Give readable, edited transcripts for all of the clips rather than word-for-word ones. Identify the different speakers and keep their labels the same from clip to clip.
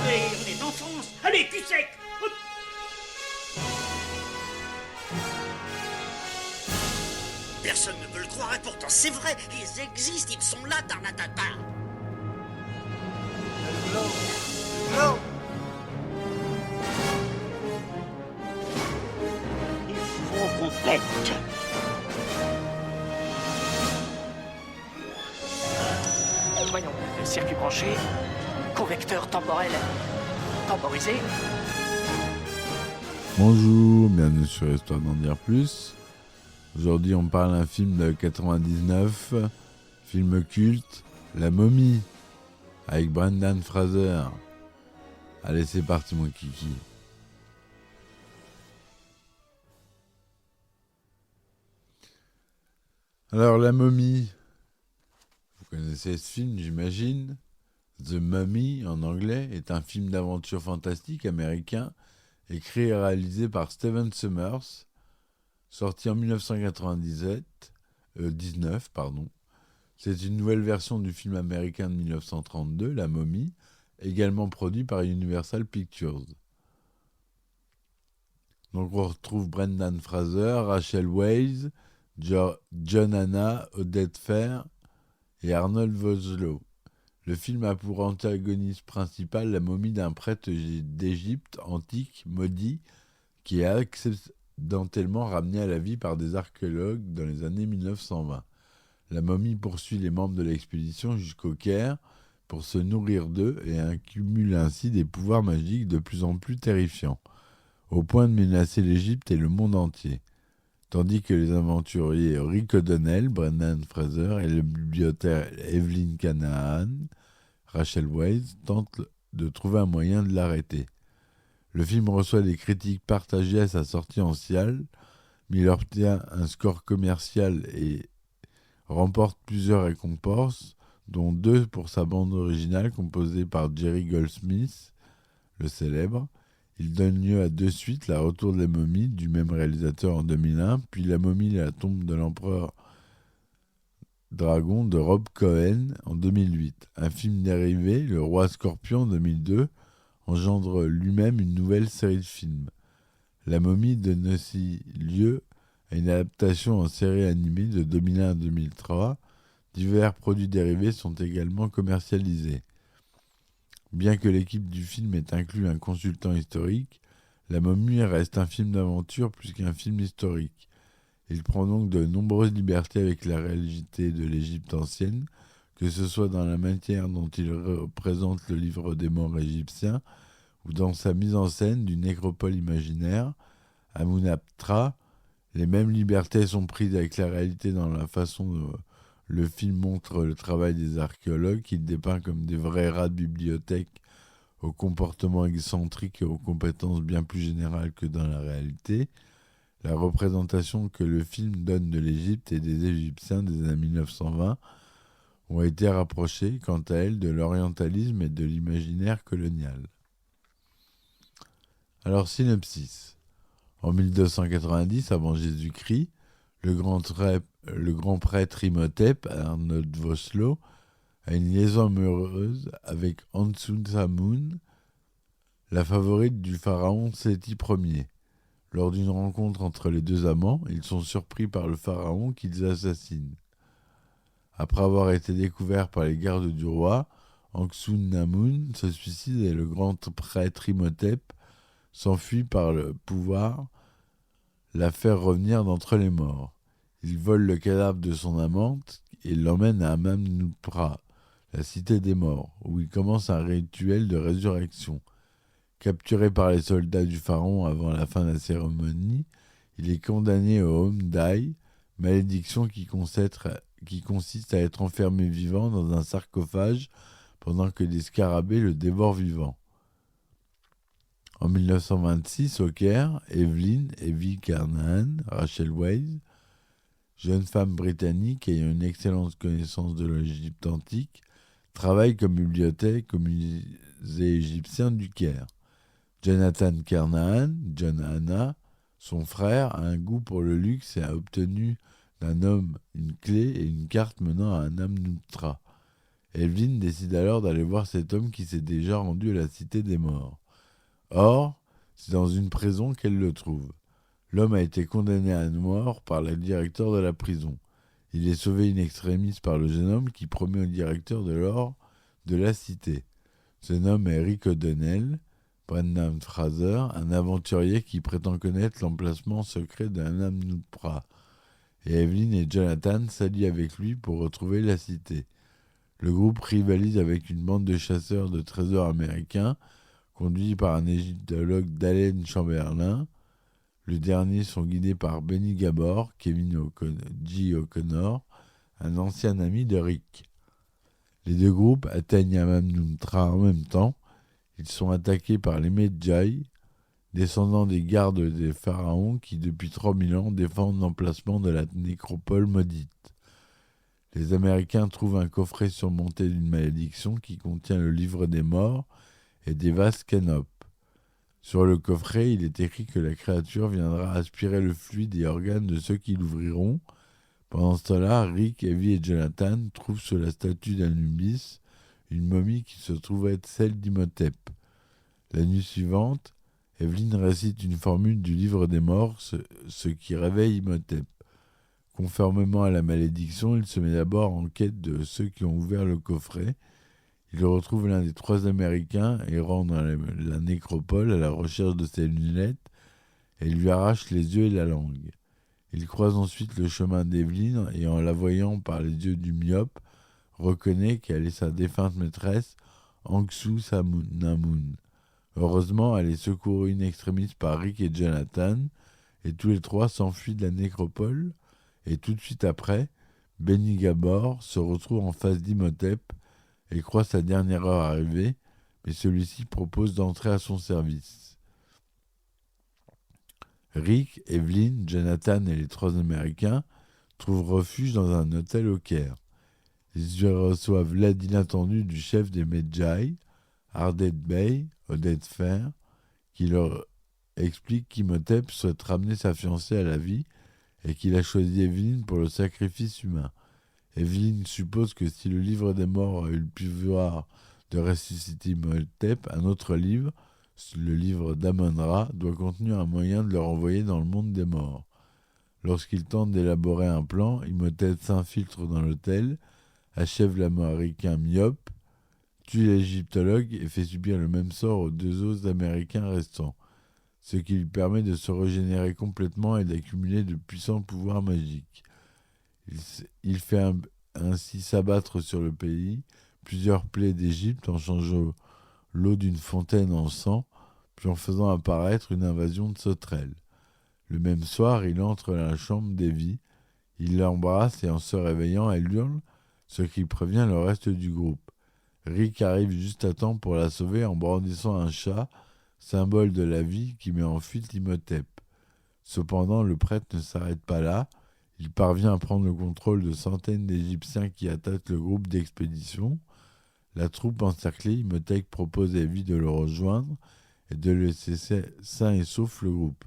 Speaker 1: Allez, on est en France. Allez, cul sec. Hop.
Speaker 2: Personne ne veut le croire et pourtant c'est vrai, ils existent, ils sont là, Tarnatata.
Speaker 3: Non.
Speaker 1: Il faut qu'on pète.
Speaker 4: Voyons, circuit branché, convecteur temporel temporisé.
Speaker 5: Bonjour, bienvenue sur Histoire d'en dire plus. Aujourd'hui on parle d'un film de 99, film culte, La Momie, avec Brendan Fraser. Allez, c'est parti mon kiki. Alors La Momie, vous connaissez ce film j'imagine. The Mummy en anglais est un film d'aventure fantastique américain écrit et réalisé par Stephen Sommers, sorti en 1919. C'est une nouvelle version du film américain de 1932, La Momie, également produit par Universal Pictures. Donc on retrouve Brendan Fraser, Rachel Weisz, John Hannah, Oded Fehr et Arnold Vosloo. Le film a pour antagoniste principal la momie d'un prêtre d'Égypte antique maudit qui est accidentellement ramené à la vie par des archéologues dans les années 1920. La momie poursuit les membres de l'expédition jusqu'au Caire pour se nourrir d'eux et accumule ainsi des pouvoirs magiques de plus en plus terrifiants, au point de menacer l'Égypte et le monde entier. Tandis que les aventuriers Rick O'Donnell, Brendan Fraser et le bibliothécaire Evelyn Canahan, Rachel Weisz, tentent de trouver un moyen de l'arrêter. Le film reçoit des critiques partagées à sa sortie en salle, mais il obtient un score commercial et remporte plusieurs récompenses, dont 2 pour sa bande originale composée par Jerry Goldsmith, le célèbre. Il donne lieu à 2 suites, La Retour de la momie du même réalisateur en 2001, puis La momie et la tombe de l'empereur Dragon de Rob Cohen en 2008. Un film dérivé, Le Roi Scorpion en 2002, engendre lui-même une nouvelle série de films. La momie donne aussi lieu à une adaptation en série animée de 2001 à 2003. Divers produits dérivés sont également commercialisés. Bien que l'équipe du film ait inclus un consultant historique, La momie reste un film d'aventure plus qu'un film historique. Il prend donc de nombreuses libertés avec la réalité de l'Égypte ancienne, que ce soit dans la manière dont il représente le livre des morts égyptien ou dans sa mise en scène d'une nécropole imaginaire, Amunaptra. Les mêmes libertés sont prises avec la réalité dans la façon dont le film montre le travail des archéologues, qu'il dépeint comme des vrais rats de bibliothèque aux comportements excentriques et aux compétences bien plus générales que dans la réalité. La représentation que le film donne de l'Égypte et des Égyptiens des années 1920 ont été rapprochées, quant à elles, de l'orientalisme et de l'imaginaire colonial. Alors, synopsis. En 1290, avant Jésus-Christ, le grand prêtre Imhotep, Arnold Vosloo, a une liaison amoureuse avec Ansun-Samun, la favorite du pharaon Séti Ier. Lors d'une rencontre entre les deux amants, ils sont surpris par le pharaon qu'ils assassinent. Après avoir été découvert par les gardes du roi, Ansun-Namun se suicide et le grand prêtre Imhotep s'enfuit par le pouvoir la faire revenir d'entre les morts. Il vole le cadavre de son amante et l'emmène à Amam-Nupra, la cité des morts, où il commence un rituel de résurrection. Capturé par les soldats du pharaon avant la fin de la cérémonie, il est condamné au Hom-Dai, malédiction qui consiste à être enfermé vivant dans un sarcophage pendant que des scarabées le dévorent vivant. En 1926, au Caire, Evelyn Canahan, Rachel Weisz, jeune femme britannique ayant une excellente connaissance de l'Égypte antique, travaille comme bibliothèque au musée égyptien du Caire. Jonathan Kernahan, John Hannah, son frère, a un goût pour le luxe et a obtenu d'un homme une clé et une carte menant à un Amnuptra. Evelyn décide alors d'aller voir cet homme qui s'est déjà rendu à la cité des morts. Or, c'est dans une prison qu'elle le trouve. L'homme a été condamné à mort par le directeur de la prison. Il est sauvé in extremis par le jeune homme qui promet au directeur de la cité. Ce nom est Rick O'Donnell, Brendan Fraser, un aventurier qui prétend connaître l'emplacement secret d'un Amnupra. Et Evelyn et Jonathan s'allient avec lui pour retrouver la cité. Le groupe rivalise avec une bande de chasseurs de trésors américains, conduits par un égyptologue Dalen Chamberlain. Le dernier sont guidés par Benny Gabor, G. O'Connor, un ancien ami de Rick. Les deux groupes atteignent Amnupra en même temps. Ils sont attaqués par les Medjay, descendants des gardes des pharaons qui, depuis 3000 ans, défendent l'emplacement de la nécropole maudite. Les Américains trouvent un coffret surmonté d'une malédiction qui contient le livre des morts et des vases canopes. Sur le coffret, il est écrit que la créature viendra aspirer le fluide et organes de ceux qui l'ouvriront. Pendant ce temps-là, Rick, Evie et Jonathan trouvent sur la statue d'Anubis une momie qui se trouve être celle d'Imhotep. La nuit suivante, Evelyn récite une formule du livre des morts, ce qui réveille Imhotep. Conformément à la malédiction, il se met d'abord en quête de ceux qui ont ouvert le coffret. Il retrouve l'un des 3 Américains errant dans la nécropole à la recherche de ses lunettes et lui arrache les yeux et la langue. Il croise ensuite le chemin d'Evelyn et en la voyant par les yeux du myope, reconnaît qu'elle est sa défunte maîtresse, Anxou Namun. Heureusement, elle est secourue in extremis par Rick et Jonathan, et tous les 3 s'enfuient de la nécropole, et tout de suite après, Benny Gabor se retrouve en face d'Imhotep et croit sa dernière heure arrivée, mais celui-ci propose d'entrer à son service. Rick, Evelyn, Jonathan et les 3 Américains trouvent refuge dans un hôtel au Caire. Ils y reçoivent l'aide inattendue du chef des Medjay, Ardet Bey, Oded Fer, qui leur explique qu'Imhotep souhaite ramener sa fiancée à la vie et qu'il a choisi Evelyn pour le sacrifice humain. Evelyn suppose que si le livre des morts a eu le pouvoir de ressusciter Imhotep, un autre livre, le livre d'Amon-Ra, doit contenir un moyen de le renvoyer dans le monde des morts. Lorsqu'il tente d'élaborer un plan, Imhotep s'infiltre dans l'hôtel, achève l'Américain myope, tue l'égyptologue et fait subir le même sort aux 2 autres Américains restants, ce qui lui permet de se régénérer complètement et d'accumuler de puissants pouvoirs magiques. Il fait ainsi s'abattre sur le pays plusieurs plaies d'Égypte en changeant l'eau d'une fontaine en sang, puis en faisant apparaître une invasion de sauterelles. Le même soir, il entre dans la chambre d'Evie, il l'embrasse et en se réveillant, elle hurle, ce qui prévient le reste du groupe. Rick arrive juste à temps pour la sauver en brandissant un chat, symbole de la vie qui met en fuite Imhotep. Cependant, le prêtre ne s'arrête pas là. Il parvient à prendre le contrôle de centaines d'Égyptiens qui attaquent le groupe d'expédition. La troupe encerclée, Imhotep propose à Evie de le rejoindre et de laisser sain et sauf le groupe.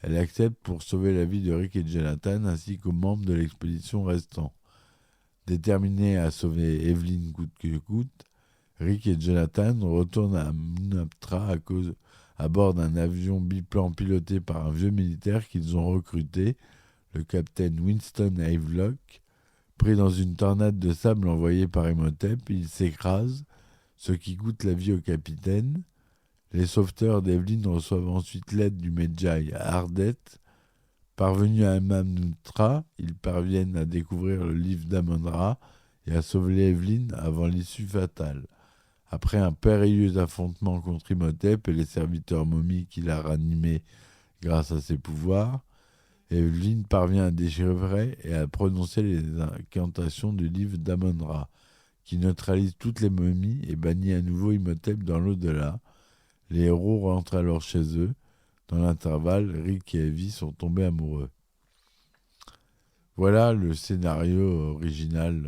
Speaker 5: Elle accepte pour sauver la vie de Rick et Jonathan ainsi qu'aux membres de l'expédition restants. Déterminés à sauver Evelyn coûte que coûte, Rick et Jonathan retournent à Amnupra à bord d'un avion biplan piloté par un vieux militaire qu'ils ont recruté, le capitaine Winston Havelock. Pris dans une tornade de sable envoyée par Imhotep, il s'écrase, ce qui coûte la vie au capitaine. Les sauveteurs d'Evelyn reçoivent ensuite l'aide du Medjay Ardet. Parvenus à Amnupra, ils parviennent à découvrir le livre d'Amon-Ra et à sauver Evelyn avant l'issue fatale. Après un périlleux affrontement contre Imhotep et les serviteurs momies qu'il a ranimés grâce à ses pouvoirs, Evelyn parvient à déchiffrer et à prononcer les incantations du livre d'Amon-Ra, qui neutralise toutes les momies et bannit à nouveau Imhotep dans l'au-delà. Les héros rentrent alors chez eux. Dans l'intervalle, Rick et Evie sont tombés amoureux. Voilà le scénario original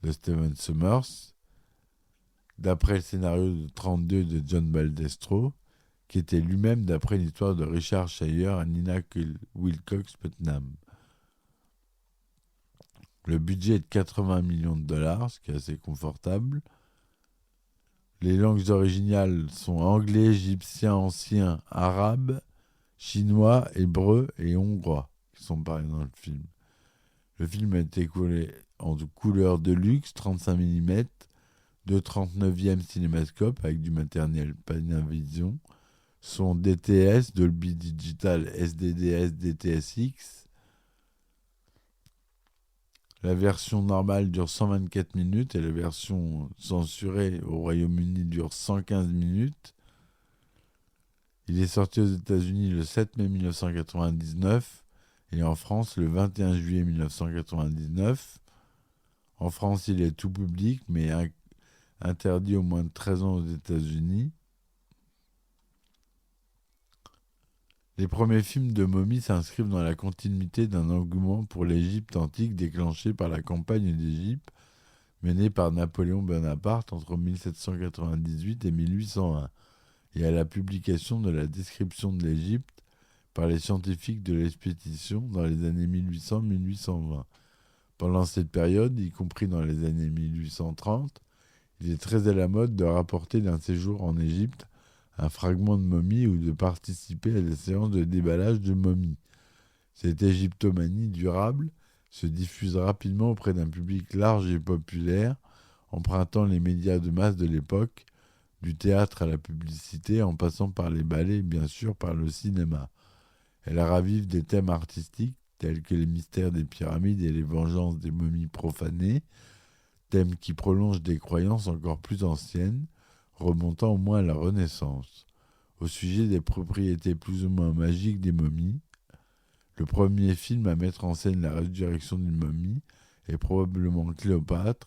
Speaker 5: de Stephen Sommers, d'après le scénario de 32 de John Baldestro, qui était lui-même d'après l'histoire de Richard Shire et Nina Wilcox Putnam. Le budget est de 80 millions de dollars, ce qui est assez confortable. Les langues originales sont anglais, égyptien, ancien, arabe, chinois, hébreu et hongrois, qui sont parlés dans le film. Le film a été coulé en couleur de luxe, 35 mm, de 39e cinémascope avec du matériel Panavision, son DTS, Dolby Digital SDDS DTSX. La version normale dure 124 minutes et la version censurée au Royaume-Uni dure 115 minutes. Il est sorti aux États-Unis le 7 mai 1999 et en France le 21 juillet 1999. En France, il est tout public, mais interdit aux moins de 13 ans aux États-Unis. Les premiers films de momies s'inscrivent dans la continuité d'un engouement pour l'Égypte antique déclenché par la campagne d'Égypte menée par Napoléon Bonaparte entre 1798 et 1801, et à la publication de la description de l'Égypte par les scientifiques de l'expédition dans les années 1800-1820. Pendant cette période, y compris dans les années 1830, il est très à la mode de rapporter d'un séjour en Égypte un fragment de momie ou de participer à des séances de déballage de momies. Cette égyptomanie durable se diffuse rapidement auprès d'un public large et populaire, empruntant les médias de masse de l'époque, du théâtre à la publicité, en passant par les ballets et bien sûr par le cinéma. Elle ravive des thèmes artistiques tels que les mystères des pyramides et les vengeances des momies profanées, thèmes qui prolongent des croyances encore plus anciennes, remontant au moins à la Renaissance. Au sujet des propriétés plus ou moins magiques des momies, le premier film à mettre en scène la résurrection d'une momie est probablement Cléopâtre,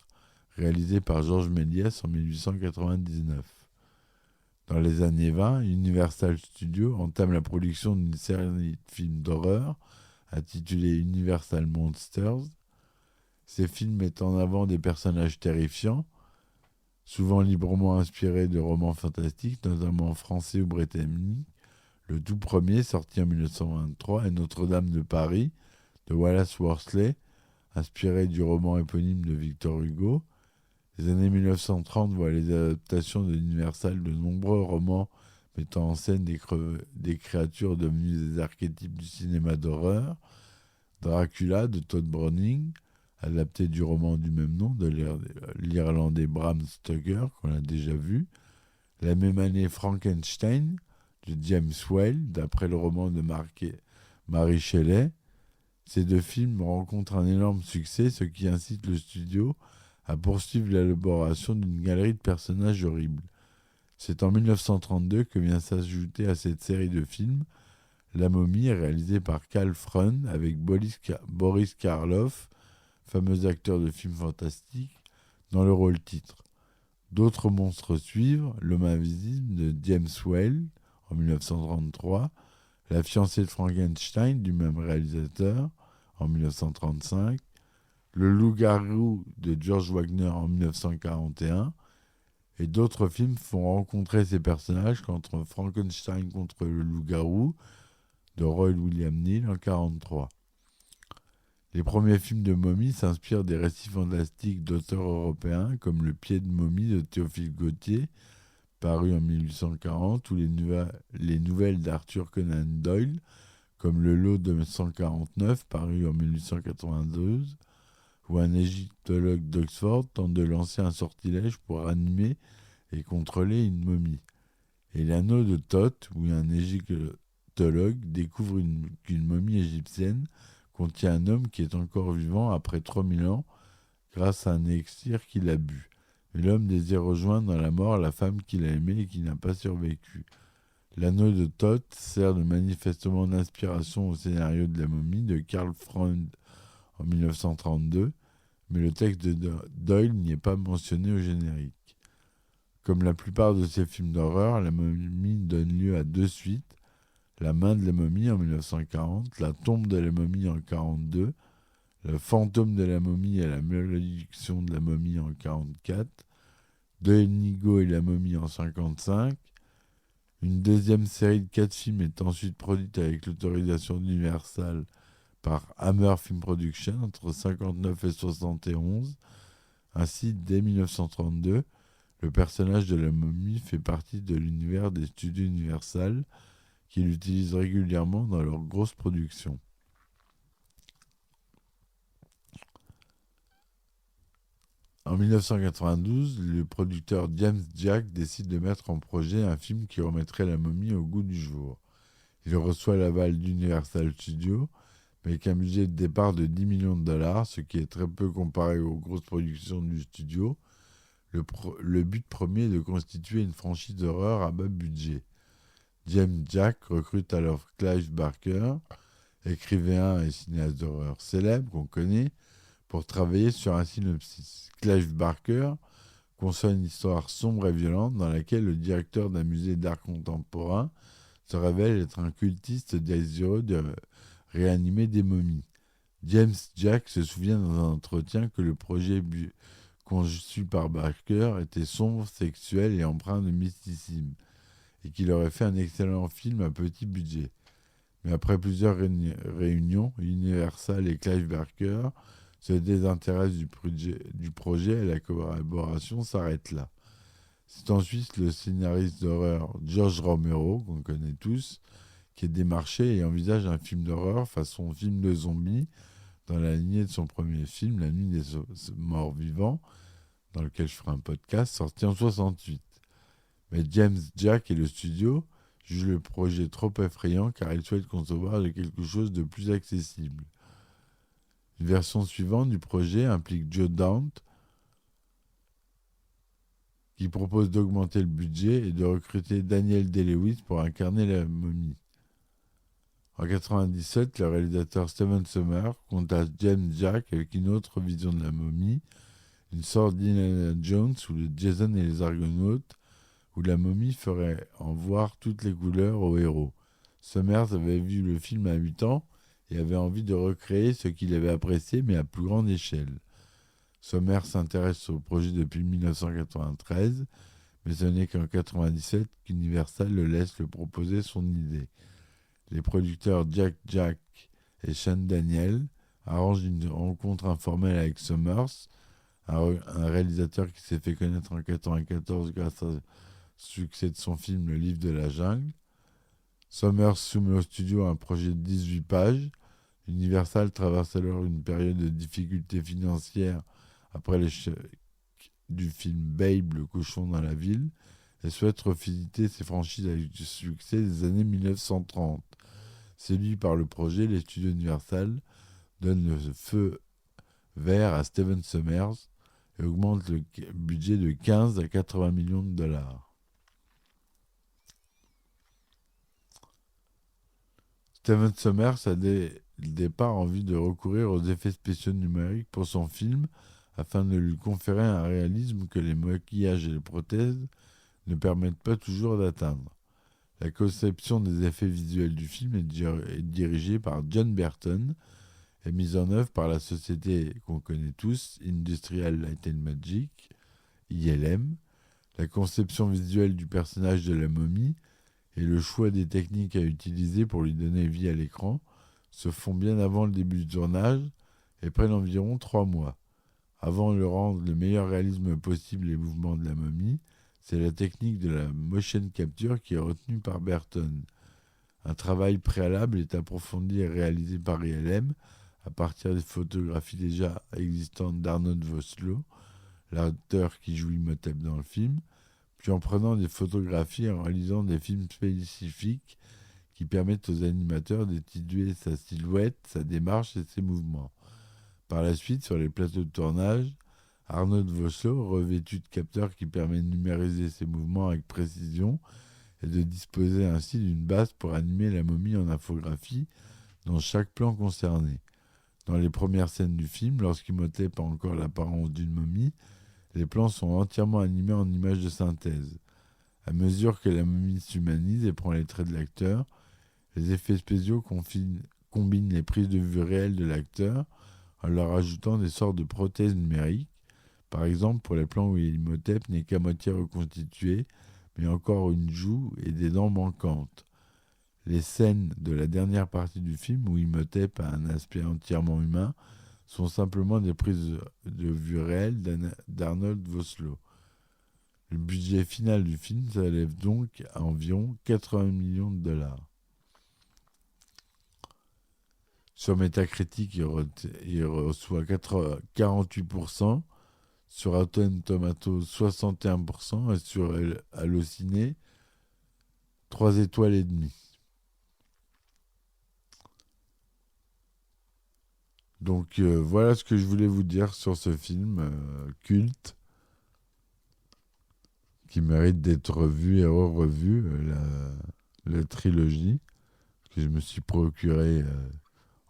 Speaker 5: réalisé par Georges Méliès en 1899. Dans les années 20, Universal Studios entame la production d'une série de films d'horreur intitulée Universal Monsters. Ces films mettent en avant des personnages terrifiants, souvent librement inspirés de romans fantastiques, notamment français ou britanniques. Le tout premier, sorti en 1923, est Notre-Dame de Paris, de Wallace Worsley, inspiré du roman éponyme de Victor Hugo. Les années 1930 voient les adaptations de l'Universal de nombreux romans mettant en scène des créatures devenues des archétypes du cinéma d'horreur. Dracula de Todd Browning, adapté du roman du même nom de l'Irlandais Bram Stoker, qu'on a déjà vu. La même année, Frankenstein de James Whale, d'après le roman de Mary Shelley. Ces deux films rencontrent un énorme succès, ce qui incite le studio à poursuivre l'élaboration d'une galerie de personnages horribles. C'est en 1932 que vient s'ajouter à cette série de films La Momie, réalisée par Karl Freund avec Boris Karloff, fameux acteur de films fantastiques, dans le rôle titre. D'autres monstres suivent, L'Homme Invisible de James Whale en 1933, La fiancée de Frankenstein du même réalisateur en 1935, Le Loup-garou de George Wagner en 1941, et d'autres films font rencontrer ces personnages contre Frankenstein contre le Loup-garou de Roy William Neill en 1943. Les premiers films de momies s'inspirent des récits fantastiques d'auteurs européens comme Le Pied de momie de Théophile Gautier, paru en 1840, ou les nouvelles d'Arthur Conan Doyle, comme Le Lot de 149, paru en 1892, où un égyptologue d'Oxford tente de lancer un sortilège pour animer et contrôler une momie. Et L'Anneau de Thoth, où un égyptologue découvre qu'une momie égyptienne contient un homme qui est encore vivant après 3000 ans grâce à un élixir qu'il a bu. Mais l'homme désire rejoindre dans la mort la femme qu'il a aimée et qui n'a pas survécu. L'Anneau de Thoth sert de manifestement d'inspiration au scénario de La Momie de Karl Freund en 1932, mais le texte de Doyle n'y est pas mentionné au générique. Comme la plupart de ses films d'horreur, La Momie donne lieu à deux suites, La main de la momie en 1940, La tombe de la momie en 1942, Le fantôme de la momie et la malédiction de la momie en 1944, De Inigo et la momie en 1955. Une deuxième série de 4 films est ensuite produite avec l'autorisation d'Universal par Hammer Film Production entre 59 et 71. Ainsi, dès 1932, le personnage de la momie fait partie de l'univers des studios Universal qui l'utilisent régulièrement dans leurs grosses productions. En 1992, le producteur James Jack décide de mettre en projet un film qui remettrait la momie au goût du jour. Il reçoit l'aval d'Universal Studios, mais avec un budget de départ de 10 millions de dollars, ce qui est très peu comparé aux grosses productions du studio. Le but premier est de constituer une franchise d'horreur à bas budget. James Jack recrute alors Clive Barker, écrivain et cinéaste d'horreur célèbre qu'on connaît, pour travailler sur un synopsis. Clive Barker conçoit une histoire sombre et violente dans laquelle le directeur d'un musée d'art contemporain se révèle être un cultiste désireux de réanimer des momies. James Jack se souvient dans un entretien que le projet conçu par Barker était sombre, sexuel et empreint de mysticisme, et qu'il aurait fait un excellent film à petit budget. Mais après plusieurs réunions, Universal et Clive Barker se désintéressent du projet et la collaboration s'arrête là. C'est ensuite le scénariste d'horreur George Romero, qu'on connaît tous, qui est démarché et envisage un film d'horreur façon film de zombies dans la lignée de son premier film, La Nuit des Morts Vivants, dans lequel je ferai un podcast, sorti en 1968. Mais James Jack et le studio jugent le projet trop effrayant car ils souhaitent concevoir quelque chose de plus accessible. Une version suivante du projet implique Joe Dante, qui propose d'augmenter le budget et de recruter Daniel Day-Lewis pour incarner la momie. En 1997, le réalisateur Stephen Sommers contacte James Jack avec une autre vision de la momie, une sorte d'Indiana Jones ou de Jason et les Argonautes, où la momie ferait en voir toutes les couleurs au héros. Sommers avait vu le film à 8 ans et avait envie de recréer ce qu'il avait apprécié, mais à plus grande échelle. Sommers s'intéresse au projet depuis 1993, mais ce n'est qu'en 1997 qu'Universal le laisse le proposer son idée. Les producteurs Jack et Sean Daniel arrangent une rencontre informelle avec Sommers, un réalisateur qui s'est fait connaître en 1994 grâce au succès de son film Le Livre de la Jungle. Sommers soumet au studio un projet de 18 pages. Universal traverse alors une période de difficultés financières après l'échec du film Babe, le cochon dans la ville, et souhaite revisiter ses franchises avec du succès des années 1930. Séduit par le projet, les studios Universal donnent le feu vert à Stephen Sommers et augmentent le budget de 15 à 80 millions de dollars. Stephen Sommers a dès le départ envie de recourir aux effets spéciaux numériques pour son film afin de lui conférer un réalisme que les maquillages et les prothèses ne permettent pas toujours d'atteindre. La conception des effets visuels du film est dirigée par John Burton et mise en œuvre par la société qu'on connaît tous, Industrial Light and Magic, ILM. La conception visuelle du personnage de la momie et le choix des techniques à utiliser pour lui donner vie à l'écran se font bien avant le début du tournage et prennent environ 3 mois. Avant de rendre le meilleur réalisme possible les mouvements de la momie, c'est la technique de la motion capture qui est retenue par Burton. Un travail préalable est approfondi et réalisé par ILM à partir des photographies déjà existantes d'Arnold Vosloo, l'acteur qui joue Imhotep dans le film, puis en prenant des photographies et en réalisant des films spécifiques qui permettent aux animateurs d'étudier sa silhouette, sa démarche et ses mouvements. Par la suite, sur les plateaux de tournage, Arnold Vosloo, revêtu de capteurs qui permet de numériser ses mouvements avec précision et de disposer ainsi d'une base pour animer la momie en infographie dans chaque plan concerné. Dans les premières scènes du film, lorsqu'Imhotep a encore l'apparence d'une momie, les plans sont entièrement animés en images de synthèse. À mesure que la momie s'humanise et prend les traits de l'acteur, les effets spéciaux combinent les prises de vue réelles de l'acteur en leur ajoutant des sortes de prothèses numériques, par exemple pour les plans où Imhotep n'est qu'à moitié reconstitué, mais encore une joue et des dents manquantes. Les scènes de la dernière partie du film où Imhotep a un aspect entièrement humain sont simplement des prises de vue réelles d'Arnold Vosloo. Le budget final du film s'élève donc à environ 80 millions de dollars. Sur Metacritic, il reçoit 48%, sur Rotten Tomatoes 61% et sur Allociné 3 étoiles et demie. Donc voilà ce que je voulais vous dire sur ce film culte qui mérite d'être revu et revu, la trilogie que je me suis procuré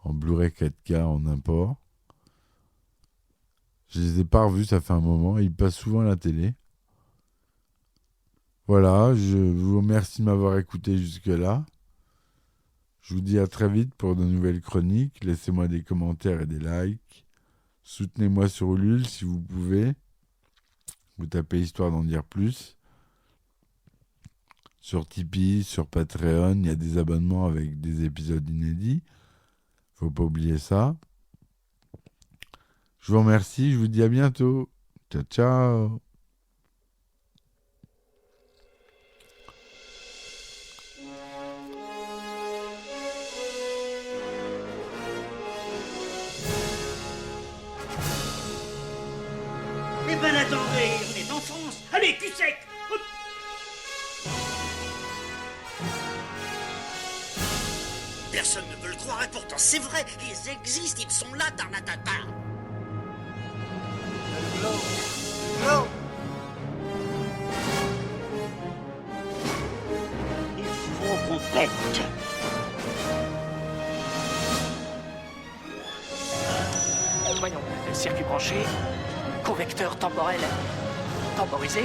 Speaker 5: en Blu-ray 4K en import. Je les ai pas revus, ça fait un moment, ils passent souvent à la télé. Voilà, je vous remercie de m'avoir écouté jusque-là. Je vous dis à très vite pour de nouvelles chroniques. Laissez-moi des commentaires et des likes. Soutenez-moi sur Ulule si vous pouvez. Vous tapez Histoire d'en dire plus. Sur Tipeee, sur Patreon, il y a des abonnements avec des épisodes inédits. Faut pas oublier ça. Je vous remercie, je vous dis à bientôt. Ciao, ciao.
Speaker 1: Eh ben attendez, on est en France. Allez, cul sec. Hop.
Speaker 2: Personne ne veut le croire et pourtant c'est vrai, ils existent, ils sont là, Tarnatata.
Speaker 3: L'eau. L'eau.
Speaker 1: Il faut qu'on pète.
Speaker 4: Voyons, circuit branché, convecteur temporel temporisé.